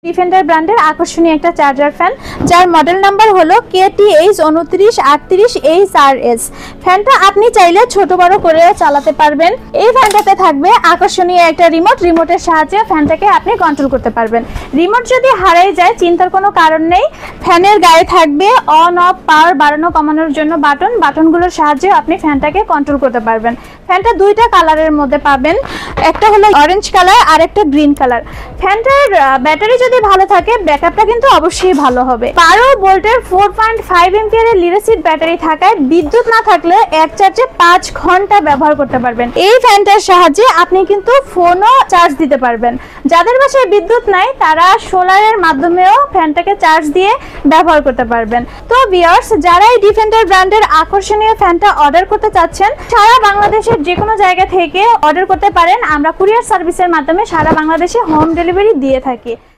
Defender ব্র্যান্ডের আকর্ষণীয় একটা চার্জার ফ্যান, যার মডেল নাম্বার হলো KTH2938RS। ফ্যানটা আপনি চাইলে ছোট বড় করে চালাতে পারবেন। এই ফ্যানটাতে থাকবে আকর্ষণীয় একটা রিমোটের সাহায্যে ফ্যানটাকে আপনি কন্ট্রোল করতে পারবেন। রিমোট যদি হারিয়ে যায় চিন্তার কোনো কারণ নেই, ফ্যানের গায়ে থাকবে অন অফ পাওয়ার বাড়ানো কমানোর জন্য বাটনগুলোর সাহায্যে আপনি ফ্যানটাকে কন্ট্রোল করতে পারবেন। ফ্যানটা দুইটা কালারের মধ্যে পাবেন, একটা হলো অরেঞ্জ কালার আর একটা গ্রিন কালার। ফ্যানটার ব্যাটারি যদি ভালো থাকে ব্যাকআপটা কিন্তু অবশ্যই ভালো হবে। 12 ভোল্টের 4.5 এম্পিয়ারের লিড অ্যাসিড ব্যাটারি থাকায় বিদ্যুৎ না থাকলে এক চার্জে 5 ঘন্টা ব্যবহার করতে পারবেন। এই ফ্যানটার সাহায্যে আপনি কিন্তু ফোনও চার্জ দিতে পারবেন। যাদের বাসায় বিদ্যুৎ নাই তারা সোলারের মাধ্যমেও ফ্যানটাকে চার্জ দিয়ে ব্যবহার করতে পারবেন। তো ভিউয়ার্স, যারা এই ডিফেন্ডার ব্র্যান্ডের আকর্ষণীয় ফ্যানটা অর্ডার করতে চাচ্ছেন, সারা বাংলাদেশের যে কোনো জায়গা থেকে অর্ডার করতে পারেন। আমরা কুরিয়ার সার্ভিসের মাধ্যমে সারা বাংলাদেশে হোম ডেলিভারি দিয়ে থাকি।